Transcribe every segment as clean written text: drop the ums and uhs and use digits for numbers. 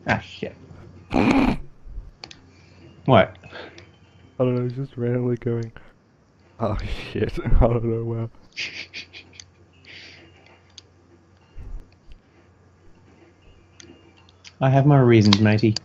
Ah, shit. What? I don't know, it's just randomly going, oh shit, I don't know, wow. I have my reasons, matey.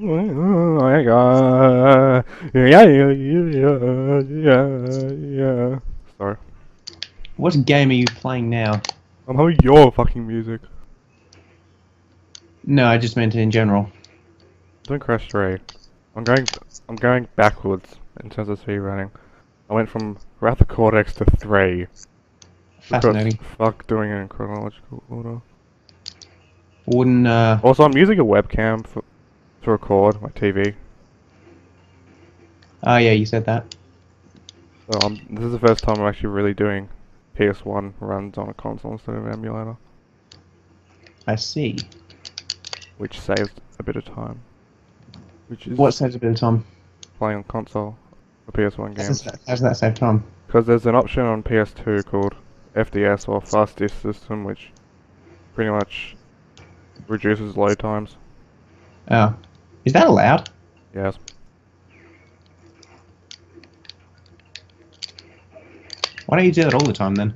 Oh my god. Yeah. Sorry. What game are you playing now? I'm having your fucking music. No, I just meant in general. Doing Crash 3. I'm going backwards in terms of speed running. I went from Wrath of Cortex to 3. Fascinating. Because fuck doing it in chronological order. Wouldn't, Also, I'm using a webcam to record my TV. Oh yeah, you said that. So this is the first time I'm actually really doing PS1 runs on a console instead of an emulator. I see. Which saves a bit of time. Which is What saves a bit of time? playing on console for PS1 games. How does that save time? Because there's an option on PS2 called FDS or Fast Disk System, which pretty much reduces load times. Oh. Is that allowed? Yes. Why don't you do that all the time then?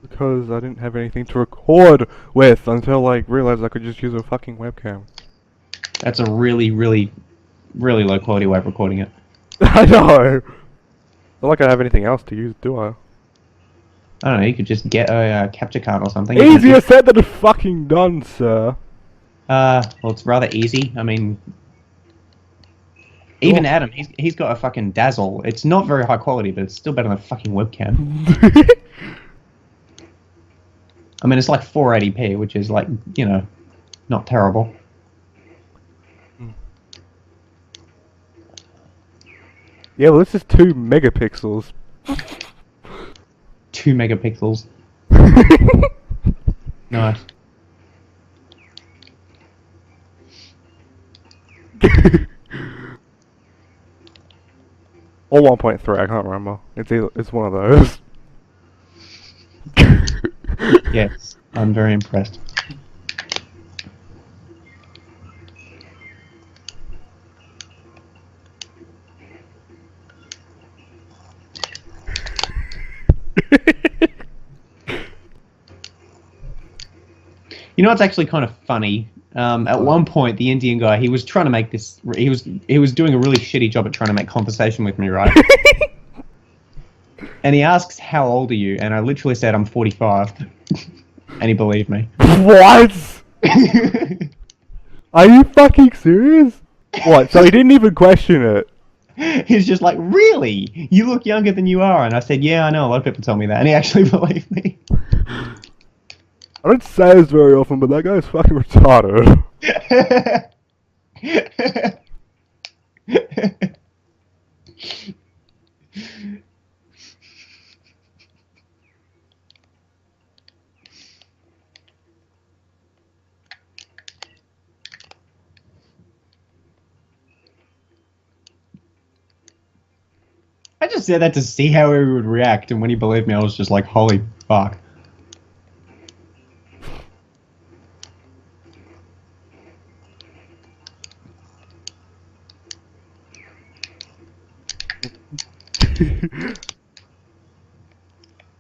Because I didn't have anything to record with until I realized I could just use a fucking webcam. That's a really, really, really low quality way of recording it. I know! Not like I have anything else to use, do I? I don't know, you could just get a capture card or something. Easier said than fucking done, sir. Well, it's rather easy. I mean, even Adam, he's got a fucking Dazzle. It's not very high quality, but it's still better than a fucking webcam. I mean, it's like 480p, which is like, you know, not terrible. Yeah, well, this is 2 megapixels. 2 megapixels. Nice. Or 1.3, I can't remember. It's one of those. Yes, I'm very impressed. You know what's actually kind of funny? At one point, the Indian guy, he was trying to make this. He was doing a really shitty job at trying to make conversation with me, right? And he asks, "How old are you?" And I literally said, "I'm 45," and he believed me. What? Are you fucking serious? What? So he didn't even question it? He's just like, "Really? You look younger than you are." And I said, "Yeah, I know. A lot of people tell me that," and he actually believed me. I don't say this very often, but that guy's fucking retarded. I just said that to see how he would react, and when he believed me, I was just like, "Holy fuck."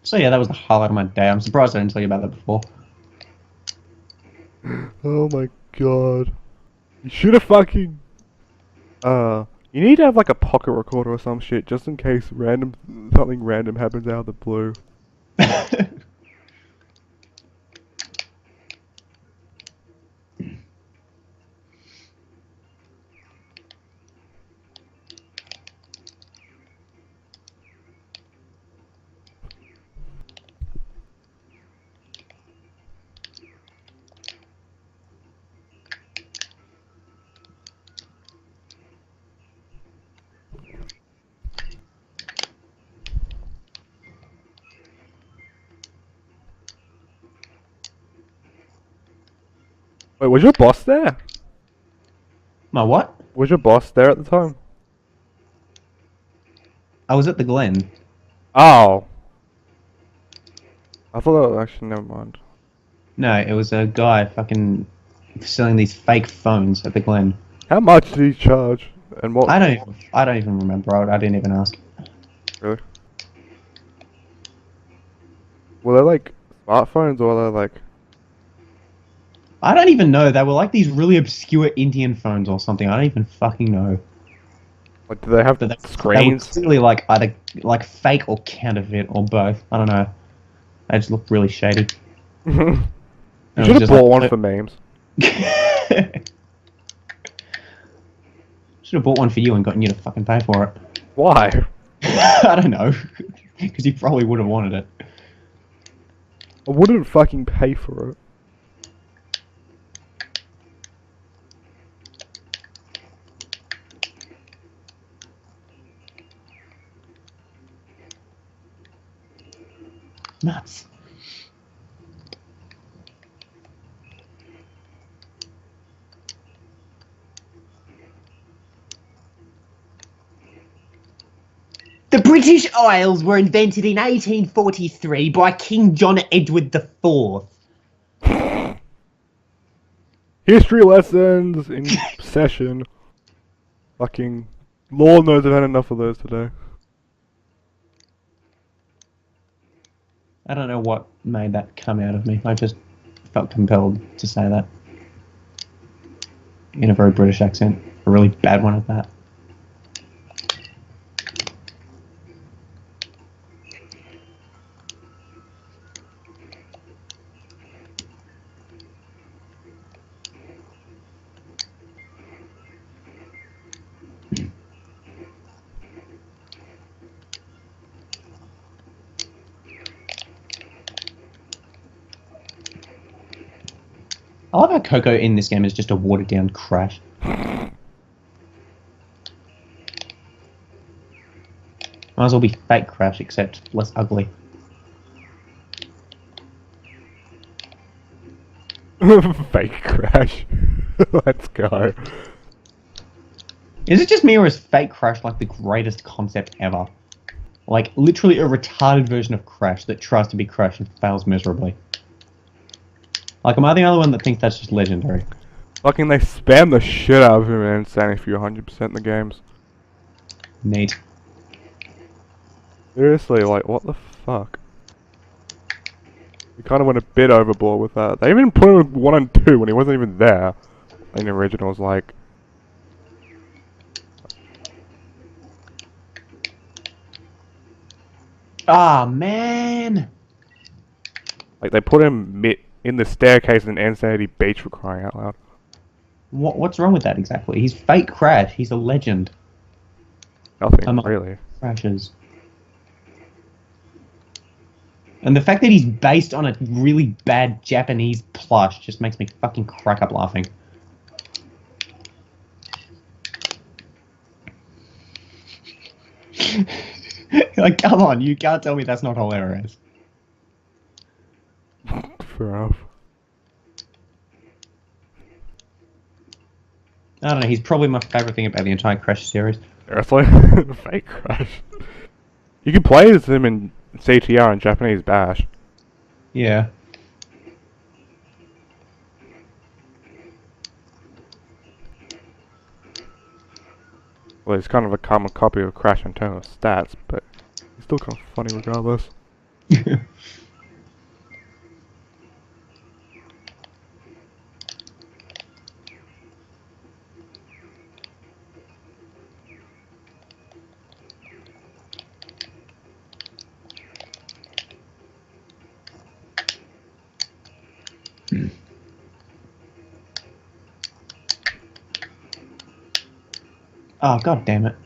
So yeah, that was the highlight of my day. I'm surprised I didn't tell you about that before. Oh my god. You should have fucking... You need to have like a pocket recorder or some shit, just in case something random happens out of the blue. Wait, was your boss there? My what? Was your boss there at the time? I was at the Glen. Oh. I thought that was actually, never mind. No, it was a guy fucking selling these fake phones at the Glen. How much did he charge? And what? I don't even remember. I didn't even ask. Really? Were they like smartphones or were they like... I don't even know. They were like these really obscure Indian phones or something. I don't even fucking know. Like, do they have But screens? they were clearly like either like fake or counterfeit or both. I don't know. They just looked really shady. You And should I have was bought just one like, for memes. Should have bought one for you and gotten you to fucking pay for it. Why? I don't know. Because you probably would have wanted it. I wouldn't fucking pay for it. Nuts. The British Isles were invented in 1843 by King John Edward IV. History lessons in session. Fucking... Lord knows I've had enough of those today. I don't know what made that come out of me. I just felt compelled to say that. In a very British accent. A really bad one at that. I love how Coco in this game is just a watered down Crash. Might as well be fake Crash, except less ugly. Fake Crash. Let's go. Is it just me or is fake Crash like the greatest concept ever? Like, literally a retarded version of Crash that tries to be Crash and fails miserably. Like, am I the only one that thinks that's just legendary? Fucking they spam the shit out of him and saying if you're 100% in the games. Neat. Seriously, like, what the fuck? You kind of went a bit overboard with that. They even put him in 1 and 2 when he wasn't even there. In the originals, like... Ah, man! Like, they put him in the staircase in Insanity Beach for crying out loud. What's wrong with that exactly? He's fake Crash. He's a legend. Nothing, really. Crashes. And the fact that he's based on a really bad Japanese plush just makes me fucking crack up laughing. Like, come on, you can't tell me that's not hilarious. Fair enough. I don't know, he's probably my favourite thing about the entire Crash series. Seriously? Fake Crash. You can play as him in CTR and Japanese Bash. Yeah. Well, it's kind of a common copy of Crash in terms of stats, but it's still kind of funny regardless. Oh, god damn it.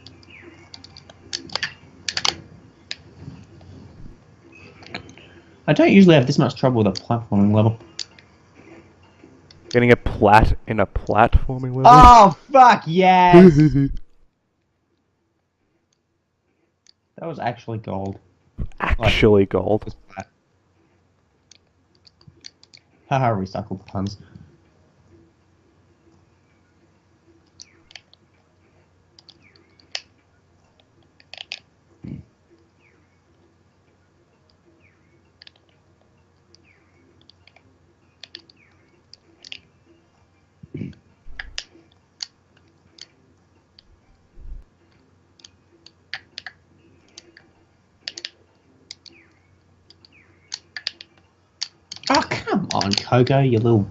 I don't usually have this much trouble with a platforming level. Getting a plat in a platforming level? Oh, fuck yes! That was actually gold. Actually gold. Haha, recycled puns. Oh, come on, Coco, you little...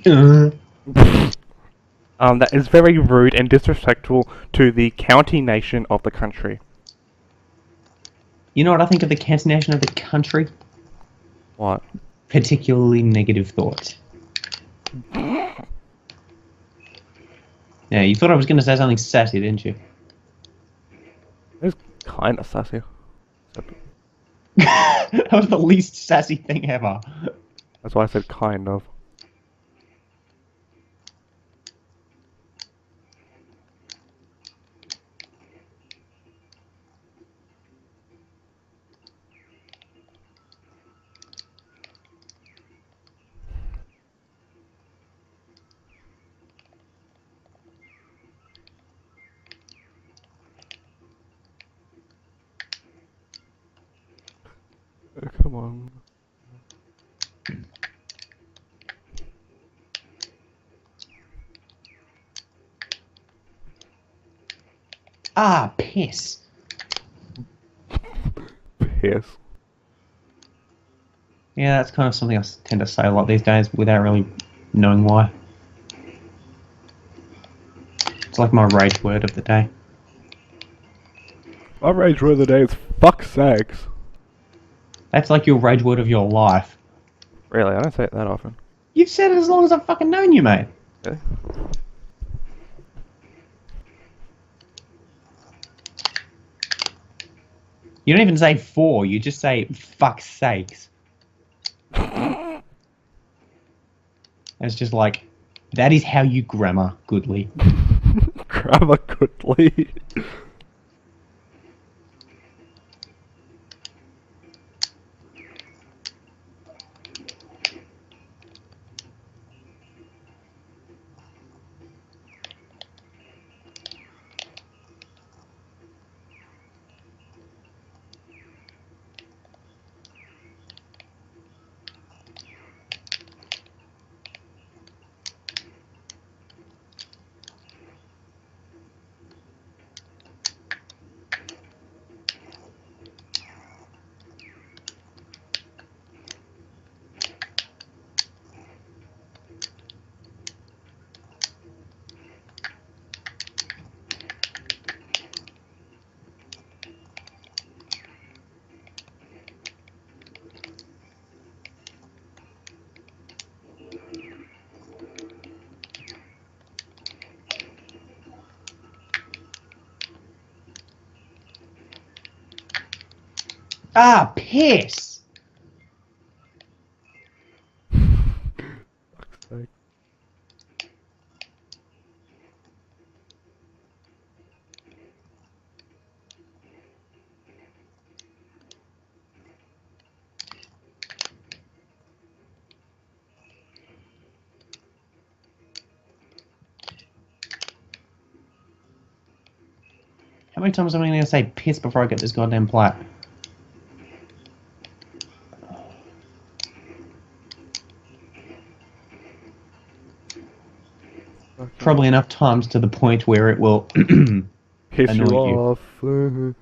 That is very rude and disrespectful to the county nation of the country. You know what I think of the county nation of the country? What? Particularly negative thoughts. Yeah, you thought I was going to say something sassy, didn't you? It's kind of sassy. That was the least sassy thing ever. That's why I said kind of. Come on. Ah, piss. Piss. Yeah, that's kind of something I tend to say a lot these days without really knowing why. It's like my rage word of the day. My rage word of the day is fuck sakes. That's like your rage word of your life. Really, I don't say it that often. You've said it as long as I've fucking known you, mate. Really? You don't even say for, you just say fuck's sakes. It's just like, that is how you grammar goodly. Grammar goodly. Ah, piss! Fuck's sake. How many times am I going to say piss before I get this goddamn plat? Okay. Probably enough times to the point where it will Piss you annoy you. off. You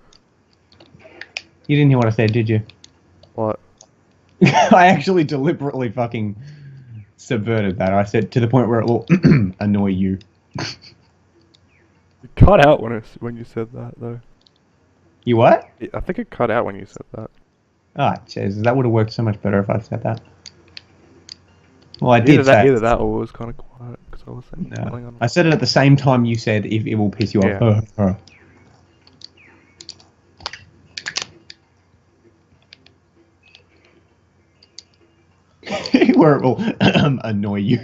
didn't hear what I said, did you? What? I actually deliberately fucking subverted that. I said to the point where it will annoy you. It cut out when you said that though. You what? I think it cut out when you said that. Ah, Jesus, that would have worked so much better if I said that. Well, I did say Either that or it was kind of quiet because I was saying something no. on. I said it at the same time you said if it will piss you off. Yeah. Where it will annoy you.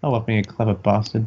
I love being a clever bastard.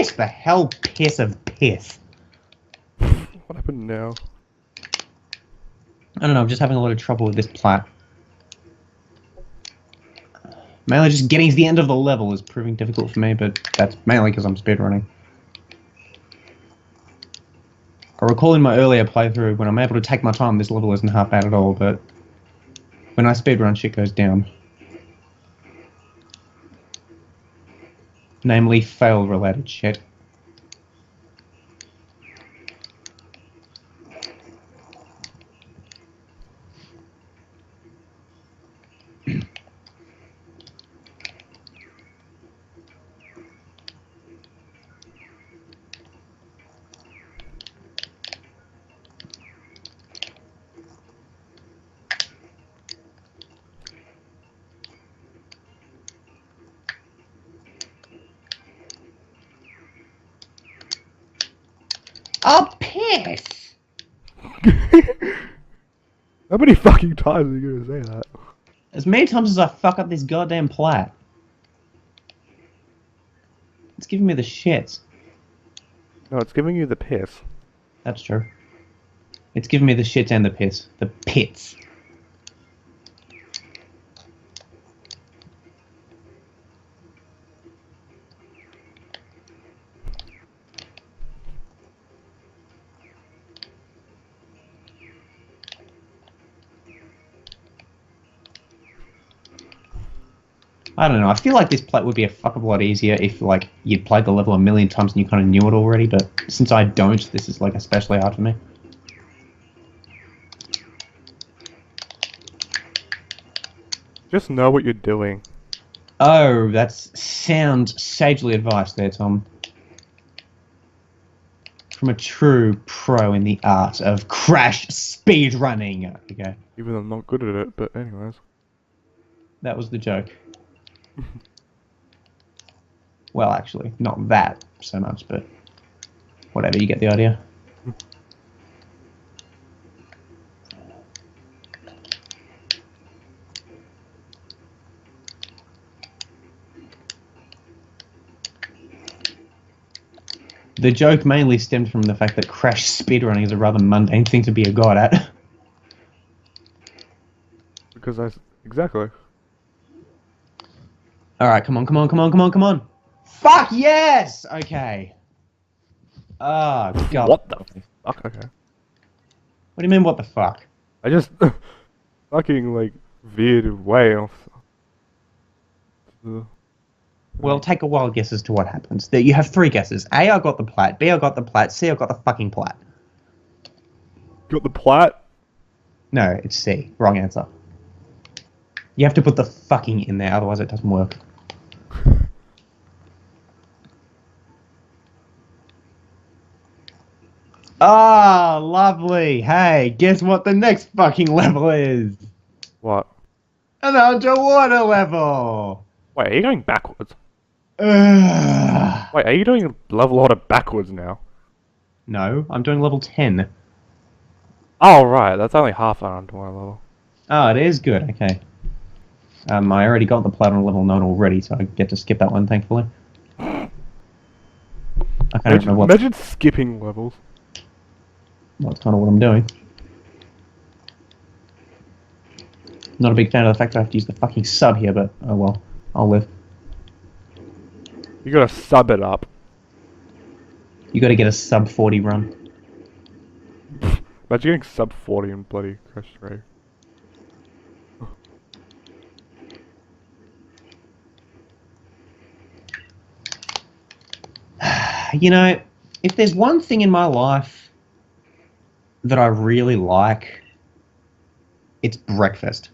piss the hell piss of piss. What happened now? I don't know, I'm just having a lot of trouble with this plat. Mainly just getting to the end of the level is proving difficult for me, but that's mainly because I'm speedrunning. I recall in my earlier playthrough, when I'm able to take my time, this level isn't half bad at all, but when I speedrun, shit goes down. Namely, fail-related shit. Oh, piss! How many fucking times are you gonna say that? As many times as I fuck up this goddamn plat. It's giving me the shits. No, it's giving you the piss. That's true. It's giving me the shits and the piss. The pits. I don't know, I feel like this plat would be a fuck of a lot easier if, like, you'd played the level a million times and you kind of knew it already, but since I don't, this is, like, especially hard for me. Just know what you're doing. Oh, that's sound sagely advice there, Tom. From a true pro in the art of crash speedrunning. Okay. Even though I'm not good at it, but anyways. That was the joke. Well, actually, not that so much, but whatever, you get the idea. The joke mainly stemmed from the fact that crash speedrunning is a rather mundane thing to be a god at. Because exactly. Alright, come on, come on, come on, come on, come on! Fuck yes! Okay. Oh, God. What the fuck? Okay. What do you mean, what the fuck? I just fucking, like, veered way off. Well, take a wild guess as to what happens. You have three guesses. A, I got the plat. B, I got the plat. C, I got the fucking plat. Got the plat? No, it's C. Wrong answer. You have to put the fucking in there, otherwise it doesn't work. Ah, lovely. Hey, guess what the next fucking level is? What? An underwater level. Wait, are you going backwards? Ugh. Wait, are you doing level order backwards now? No, I'm doing level 10. Oh, right, that's only half an underwater level. Oh, it is good, okay. I already got the plat on level 9 already, so I get to skip that one, thankfully. I can't remember what... Imagine skipping levels. Well, that's kind of what I'm doing. Not a big fan of the fact that I have to use the fucking sub here, but oh well. I'll live. You gotta sub it up. You gotta get a sub 40 run. Imagine getting sub 40 in bloody Crash 3. You know, if there's one thing in my life that I really like, it's breakfast.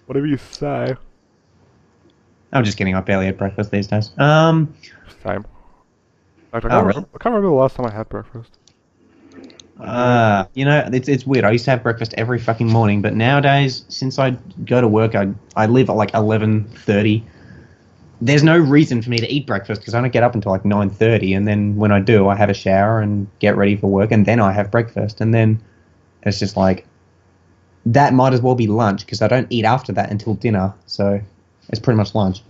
Whatever you say. I'm just kidding, I barely had breakfast these days. Same. Like, I can't really? remember the last time I had breakfast. You know, it's weird. I used to have breakfast every fucking morning, but nowadays, since I go to work, I leave at like 11:30. There's no reason for me to eat breakfast because I don't get up until like 9:30, and then when I do, I have a shower and get ready for work, and then I have breakfast, and then it's just like that might as well be lunch because I don't eat after that until dinner, so it's pretty much lunch.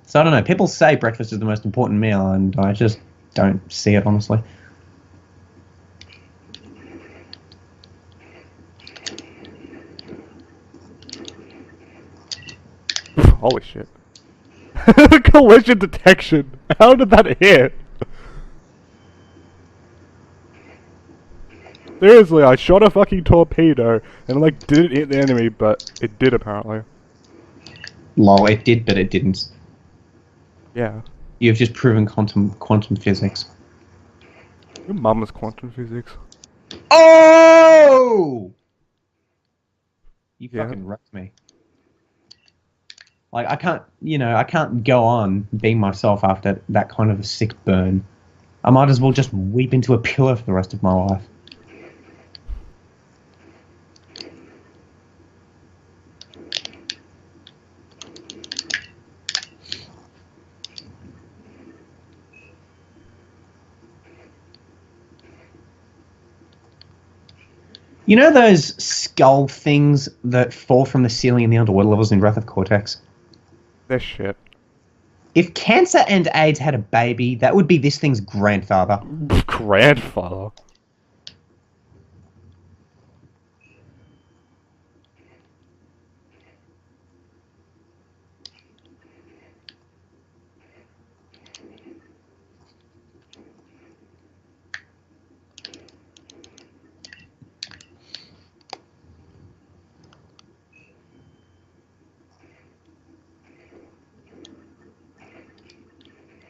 So I don't know. People say breakfast is the most important meal, and I just don't see it, honestly. Holy shit. Collision detection! How did that hit? Seriously, I shot a fucking torpedo and like didn't hit the enemy, but it did apparently. Lol, it did, but it didn't. Yeah. You've just proven quantum physics. Your mum's quantum physics. Oh! You Yeah. fucking wrecked me. Like, I can't go on being myself after that kind of a sick burn. I might as well just weep into a pillow for the rest of my life. You know those skull things that fall from the ceiling in the underwater levels in Wrath of Cortex? They're shit. If cancer and AIDS had a baby, that would be this thing's grandfather. Grandfather?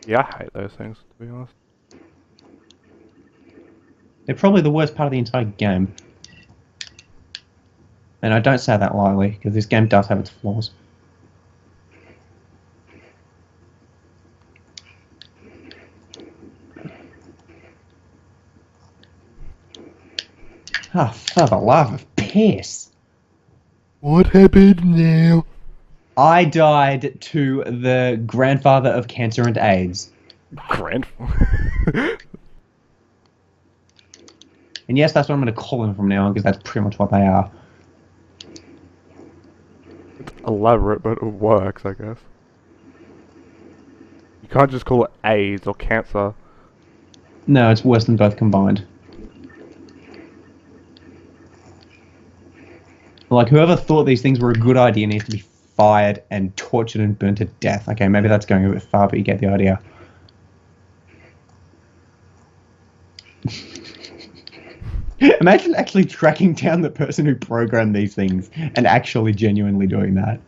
Yeah, I hate those things, to be honest. They're probably the worst part of the entire game. And I don't say that lightly, because this game does have its flaws. Ah, for the love of piss! What happened now? I died to the grandfather of cancer and AIDS. Grandfather? And yes, that's what I'm going to call them from now on, because that's pretty much what they are. It's elaborate, but it works, I guess. You can't just call it AIDS or cancer. No, it's worse than both combined. Like, whoever thought these things were a good idea needs to be fired and tortured and burnt to death. Okay, maybe that's going a bit far, but you get the idea. Imagine actually tracking down the person who programmed these things and actually genuinely doing that.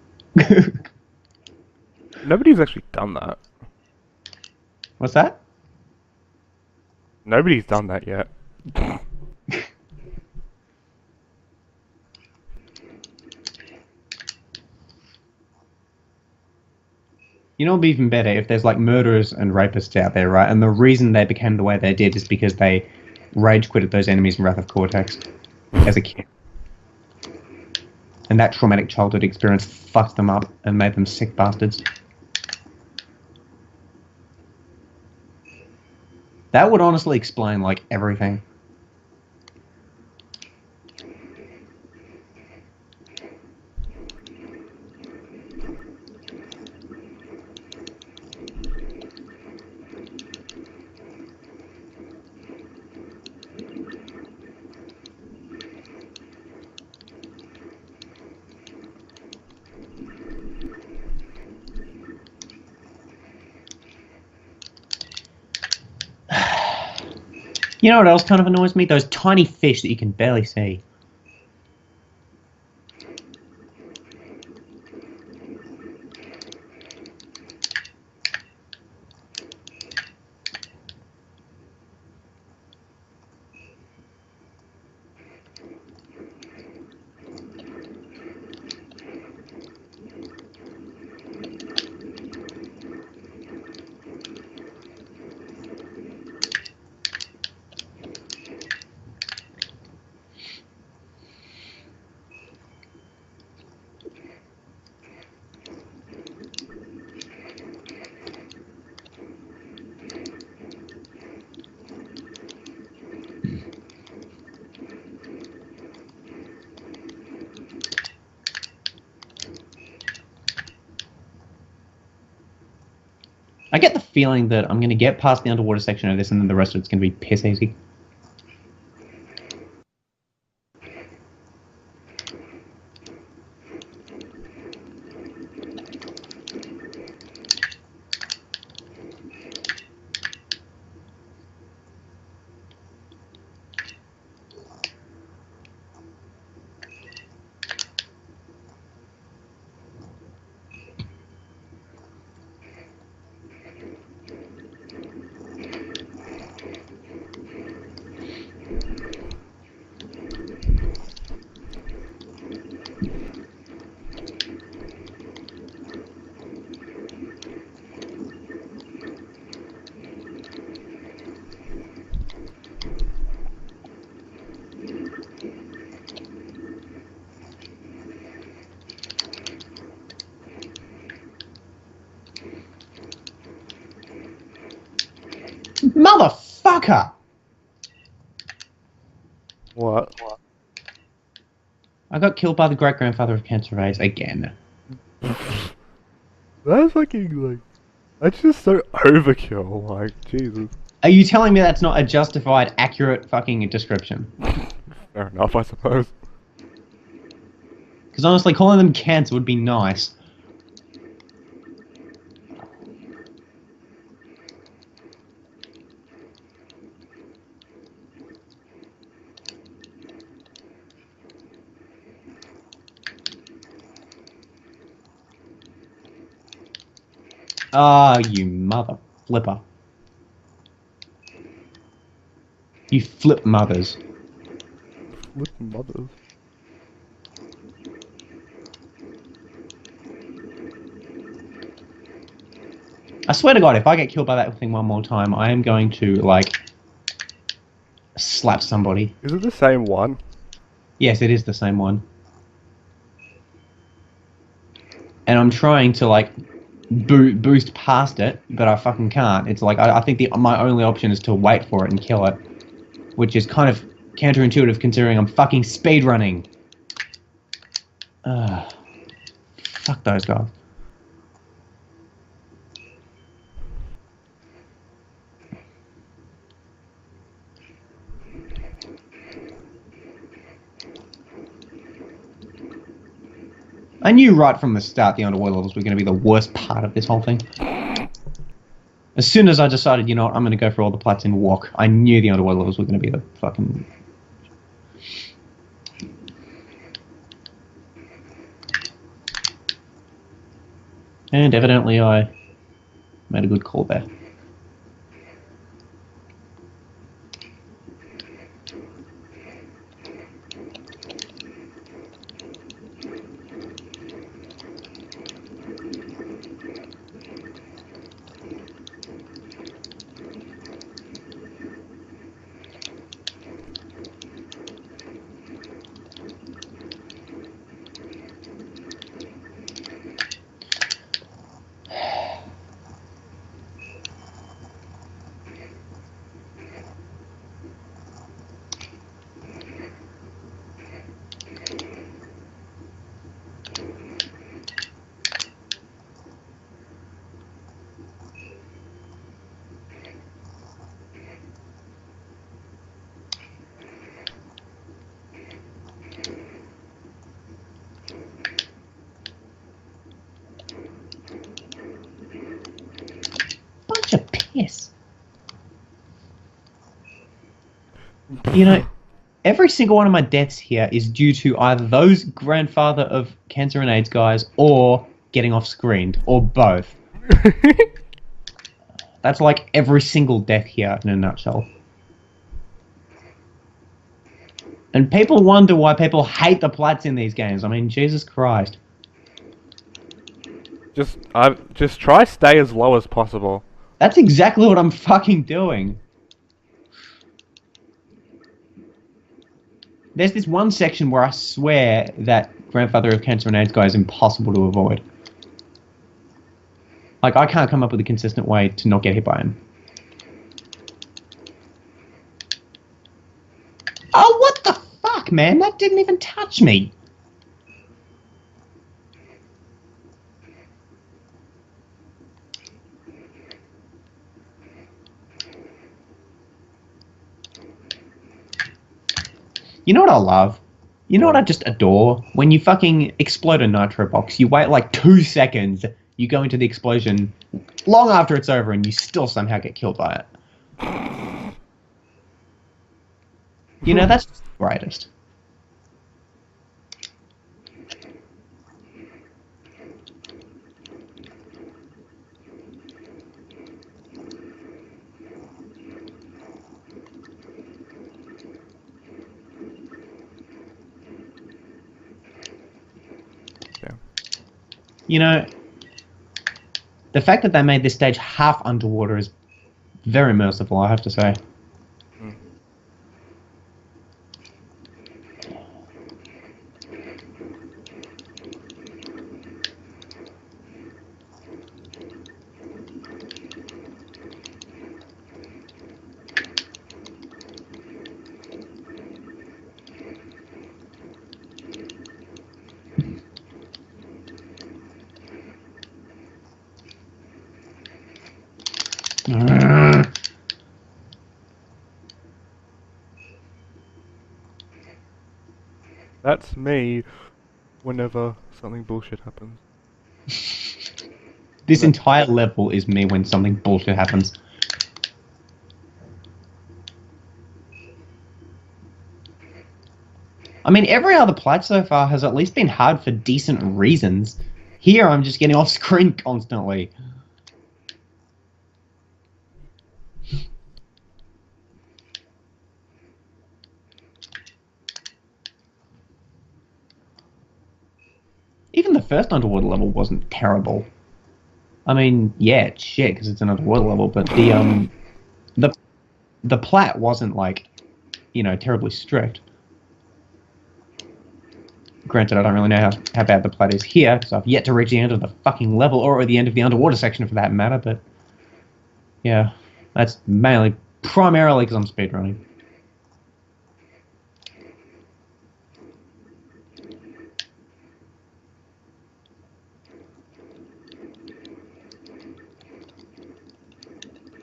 Nobody's actually done that. What's that? Nobody's done that yet. You know, it'd be even better if there's like murderers and rapists out there, right? And the reason they became the way they did is because they rage quitted those enemies in Wrath of Cortex as a kid. And that traumatic childhood experience fucked them up and made them sick bastards. That would honestly explain, like, everything. You know what else kind of annoys me? Those tiny fish that you can barely see. get the feeling that I'm going to get past the underwater section of this and then the rest of it's going to be piss easy. Motherfucker! What? I got killed by the great-grandfather of cancer rays again. That's fucking, like... That's just so overkill, like, Jesus. Are you telling me that's not a justified, accurate fucking description? Fair enough, I suppose. Because honestly, calling them cancer would be nice. Ah, you mother flipper. You flip mothers. Flip mothers. I swear to God, if I get killed by that thing one more time, I am going to, like, slap somebody. Is it the same one? Yes, it is the same one. And I'm trying to, like, boost past it, but I fucking can't. It's like, I think my only option is to wait for it and kill it. Which is kind of counterintuitive considering I'm fucking speedrunning. Fuck those guys. I knew right from the start the underwater levels were going to be the worst part of this whole thing. As soon as I decided, you know what, I'm going to go for all the plats in walk, I knew the underwater levels were going to be the fucking... And evidently I made a good call there. Bunch of piss. You know, every single one of my deaths here is due to either those grandfather of cancer and AIDS guys or getting off screened, or both. That's like every single death here in a nutshell. And people wonder why people hate the plats in these games. I mean, Jesus Christ. Just try stay as low as possible. That's exactly what I'm fucking doing. There's this one section where I swear that grandfather of cancer and AIDS guy is impossible to avoid. Like, I can't come up with a consistent way to not get hit by him. Oh, what the fuck, man? That didn't even touch me. You know what I love? You know what I just adore? When you fucking explode a nitro box, you wait like 2 seconds, you go into the explosion long after it's over, and you still somehow get killed by it. You know, that's just the greatest. You know, the fact that they made this stage half underwater is very merciful, I have to say. That's me whenever something bullshit happens. This entire level is me when something bullshit happens. I mean, every other plat so far has at least been hard for decent reasons. Here, I'm just getting off screen constantly. Even the first underwater level wasn't terrible. I mean, yeah, it's shit because it's an underwater level, but the plat wasn't like, you know, terribly strict. Granted, I don't really know how bad the plat is here, because I've yet to reach the end of the fucking level, or the end of the underwater section for that matter, but yeah, that's primarily because I'm speedrunning.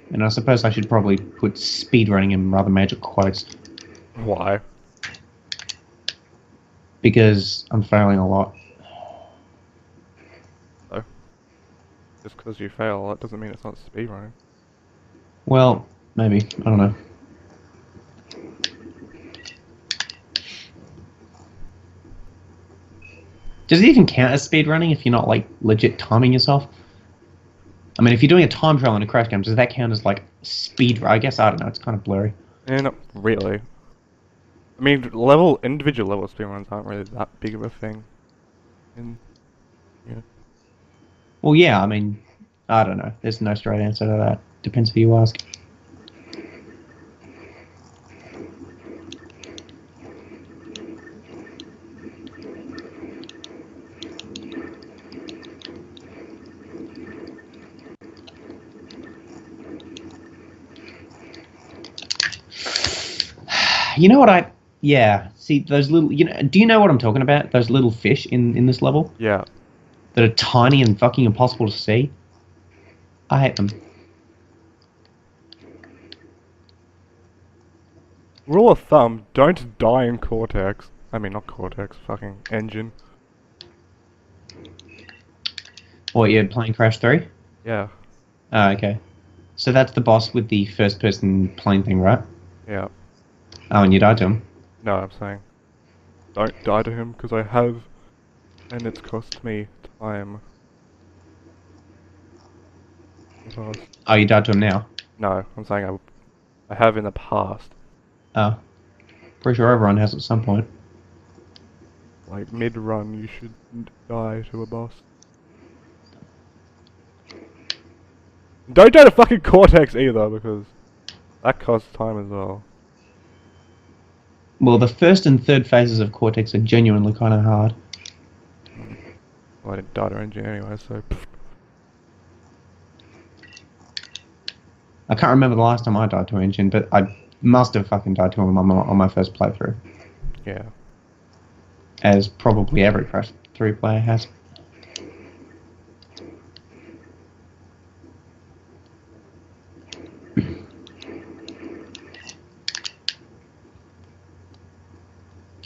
And I suppose I should probably put speedrunning in rather major quotes. Why? Because I'm failing a lot. So, just because you fail, that doesn't mean it's not speedrunning. Well, maybe. I don't know. Does it even count as speedrunning if you're not, like, legit timing yourself? I mean, if you're doing a time trial in a crash game, does that count as, like, speed? I guess, I don't know, it's kind of blurry. Yeah, not really. I mean, individual level speedruns aren't really that big of a thing. Yeah. Well, yeah, I mean, I don't know. There's no straight answer to that. Depends who you ask. You know what yeah, see those little, do you know what I'm talking about? Those little fish in this level? Yeah. That are tiny and fucking impossible to see? I hate them. Rule of thumb, don't die in Cortex. I mean, not Cortex, fucking Engine. What, you're playing Crash 3? Yeah. Oh, okay. So that's the boss with the first-person plane thing, right? Yeah. Oh, and you died to him? No, I'm saying, don't die to him, because I have, and it's cost me time. Oh, you died to him now? No, I'm saying I have in the past. Oh. Pretty sure everyone has at some point. Like, mid-run, you should die to a boss. Don't die to fucking Cortex either, because that costs time as well. Well, the first and third phases of Cortex are genuinely kind of hard. Well, I didn't die to Engine anyway, so... I can't remember the last time I died to Engine, but I must have fucking died to him on my first playthrough. Yeah. As probably every Crash 3 player has.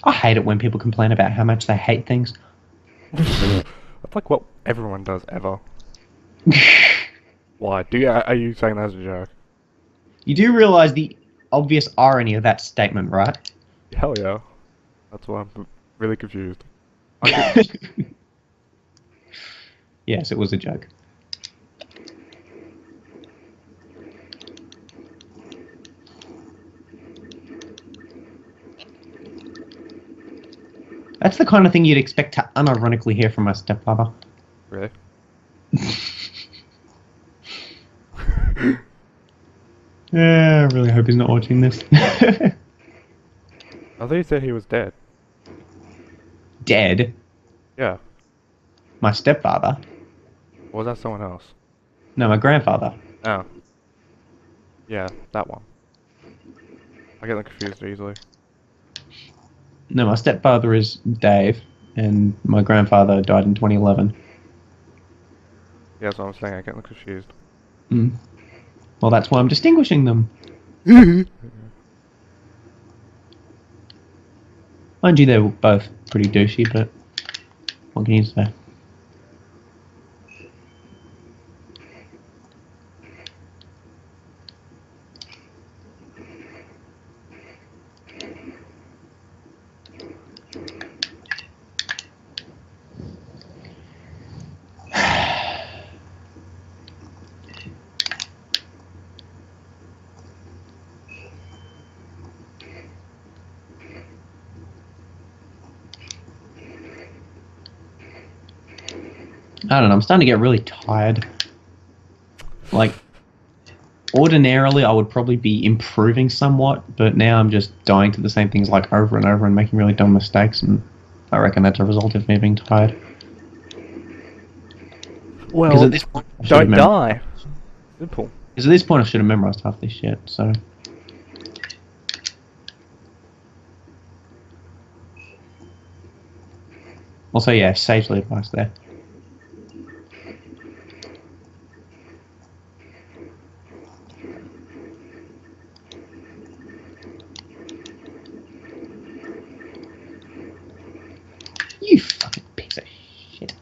I hate it when people complain about how much they hate things. That's like what everyone does ever. Why? Are you saying that as a joke? You do realise the obvious irony of that statement, right? Hell yeah. That's why I'm really confused. Yes, it was a joke. That's the kind of thing you'd expect to unironically hear from my stepfather. Really? Yeah, I really hope he's not watching this. I thought you said he was dead. Dead? Yeah. My stepfather? Or was that someone else? No, my grandfather. Oh. Yeah, that one. I get them confused easily. No, my stepfather is Dave, and my grandfather died in 2011. Yeah, that's what I'm saying, I get them confused. Mm. Well, that's why I'm distinguishing them. Mind you, they were both pretty douchey, but what can you say? I don't know, I'm starting to get really tired. Like, ordinarily I would probably be improving somewhat, but now I'm just dying to the same things like over and over and making really dumb mistakes, and I reckon that's a result of me being tired. Well, at this point, don't die. Simple. Because at this point I should have memorized half this shit, so... Also, yeah, sagely advised there. You fucking piece of shit.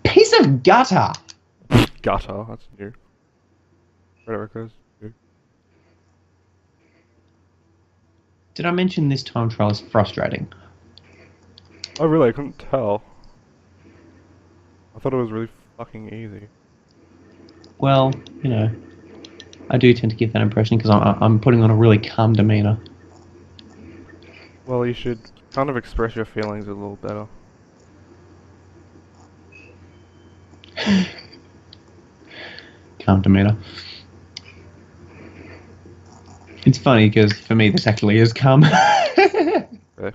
Piece of gutter! Gutter, that's new. Whatever it goes. New. Did I mention this time trial is frustrating? Oh really, I couldn't tell. I thought it was really fucking easy. Well, you know, I do tend to give that impression because I'm putting on a really calm demeanour. Well, you should kind of express your feelings a little better. Calm demeanour. It's funny because for me this actually is calm. Really?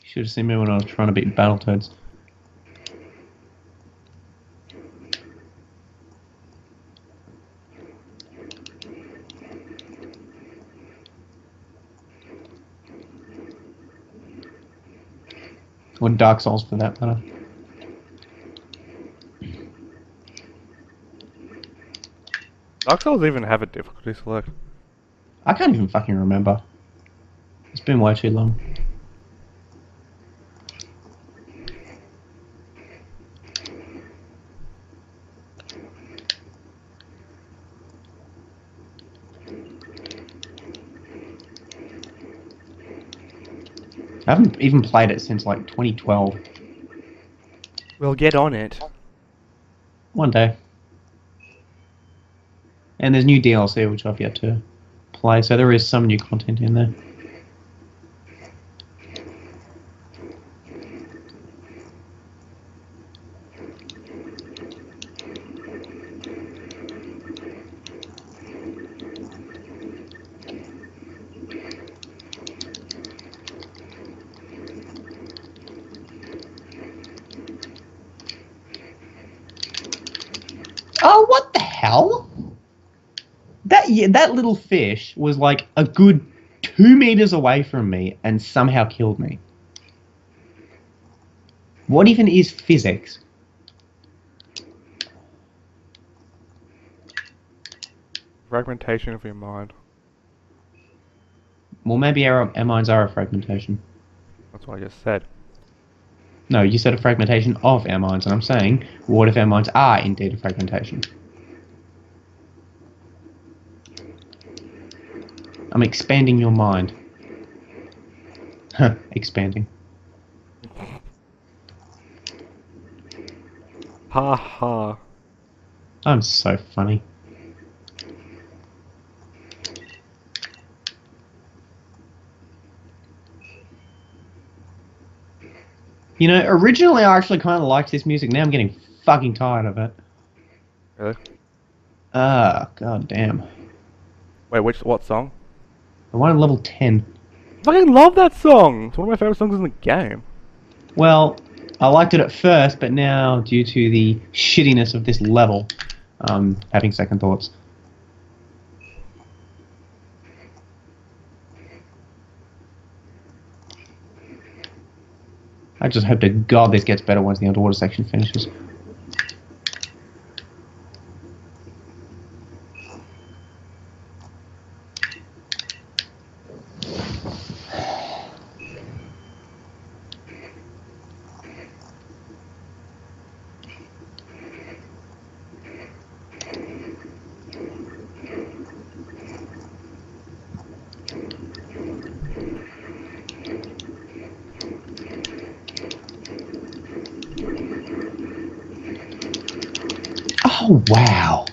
Should have seen me when I was trying to beat Battletoads. Or Dark Souls for that matter. Dark Souls even have a difficulty select. I can't even fucking remember. It's been way too long. I haven't even played it since like 2012. Well, get on it. One day. And there's new DLC which I've yet to play, so there is some new content in there. Oh, what the hell? that little fish was like a good 2 meters away from me and somehow killed me. What even is physics? Fragmentation of your mind. Well, maybe our minds are a fragmentation. That's what I just said. No, you said a fragmentation of our minds, and I'm saying, what if our minds are indeed a fragmentation? I'm expanding your mind. Huh, expanding. Ha ha. I'm so funny. You know, originally I actually kind of liked this music. Now I'm getting fucking tired of it. Really? God damn. Wait, what song? The one in level 10. I fucking love that song! It's one of my favorite songs in the game. Well, I liked it at first, but now, due to the shittiness of this level, having second thoughts. I just hope to God this gets better once the underwater section finishes. Oh, wow.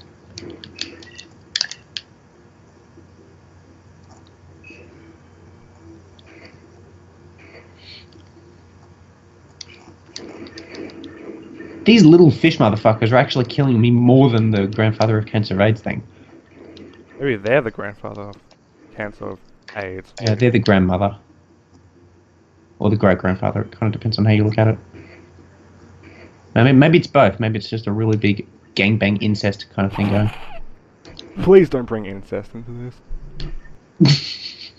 These little fish motherfuckers are actually killing me more than the grandfather of cancer AIDS thing. Maybe they're the grandfather of cancer of AIDS. Yeah, they're the grandmother. Or the great-grandfather. It kind of depends on how you look at it. I mean, maybe it's both. Maybe it's just a really big gangbang incest kind of thing going. Please don't bring incest into this.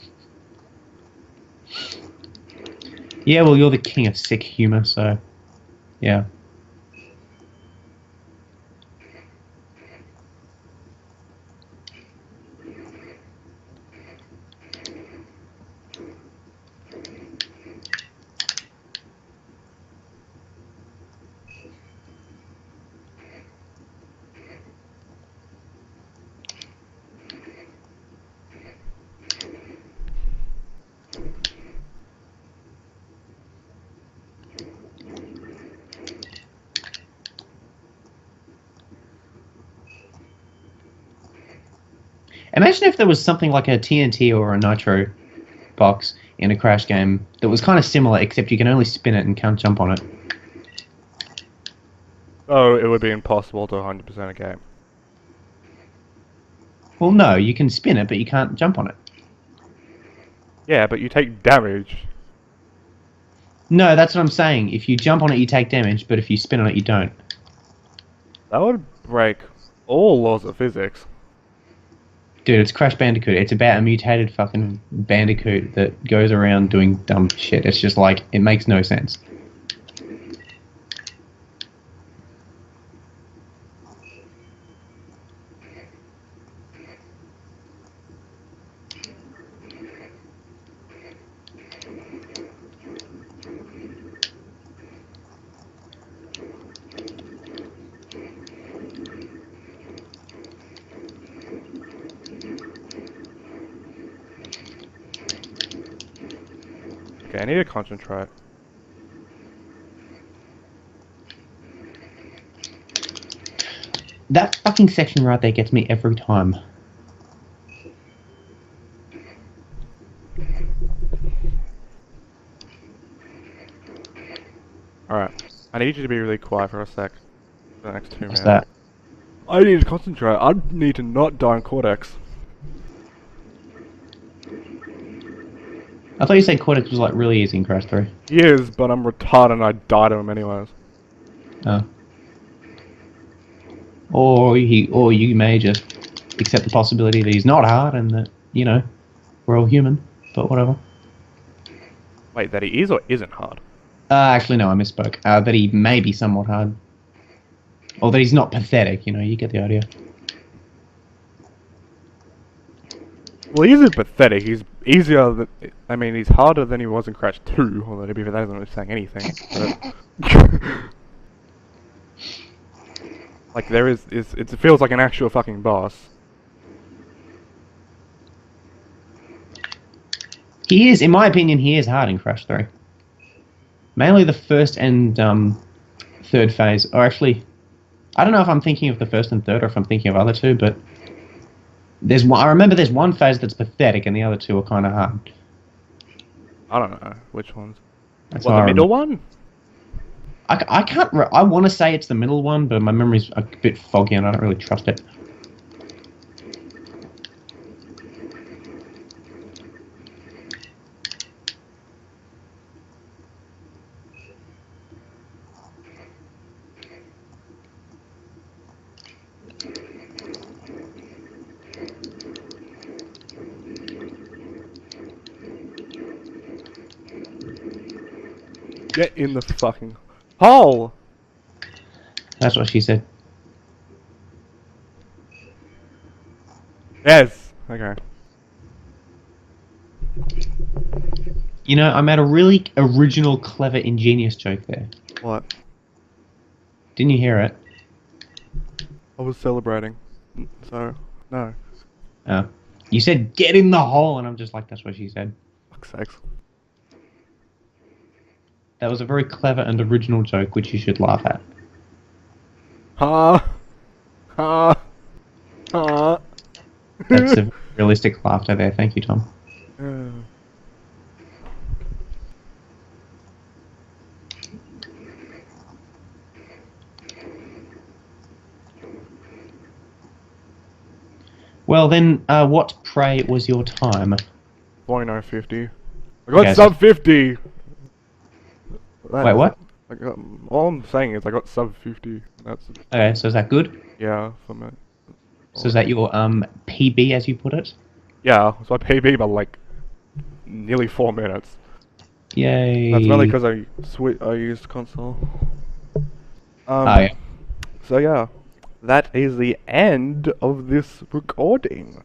Yeah, well, you're the king of sick humor, so... yeah. Imagine if there was something like a TNT or a Nitro box in a Crash game that was kind of similar, except you can only spin it and can't jump on it. Oh, it would be impossible to 100% a game. Well, no, you can spin it, but you can't jump on it. Yeah, but you take damage. No, that's what I'm saying. If you jump on it, you take damage, but if you spin on it, you don't. That would break all laws of physics. Dude, it's Crash Bandicoot. It's about a mutated fucking bandicoot that goes around doing dumb shit. It's just like, it makes no sense. Okay, I need to concentrate. That fucking section right there gets me every time. Alright, I need you to be really quiet for a sec. For the next 2 minutes. What's that? I need to concentrate. I need to not die in Cortex. I thought you said Cortex was like really easy in Crash 3. He is, but I'm retarded and I died to him anyways. Oh. Or you may just accept the possibility that he's not hard and that, you know, we're all human, but whatever. Wait, that he is or isn't hard? Actually, no, I misspoke. That he may be somewhat hard. Or that he's not pathetic, you know, you get the idea. Well, he isn't pathetic, he's easier than... I mean, he's harder than he was in Crash 2, although to be fair, that isn't really saying anything, but... like, it feels like an actual fucking boss. He is, in my opinion, he is hard in Crash 3. Mainly the first and third phase, or actually... I don't know if I'm thinking of the first and third, or if I'm thinking of other two, but... There's one, I remember there's one phase that's pathetic, and the other two are kind of hard. I don't know which ones. That's What, the middle one? I can't. I want to say it's the middle one, but my memory's a bit foggy, and I don't really trust it. Get in the fucking hole! That's what she said. Yes! Okay. You know, I made a really original, clever, ingenious joke there. What? Didn't you hear it? I was celebrating. So, no. Oh. You said, get in the hole, and I'm just like, that's what she said. Fuck's sakes. That was a very clever and original joke, which you should laugh at. Ha! Ha! Ha! That's a realistic laughter there. Thank you, Tom. Well then, what, pray, was your time? 49.50. I got sub 50! Wait, what? All I'm saying is I got sub 50. That's... Okay, so is that good? Yeah, for me. So is that your, PB, as you put it? Yeah, so I PB by like nearly 4 minutes. Yay. That's mainly because I used console. Oh, yeah. So yeah, that is the end of this recording.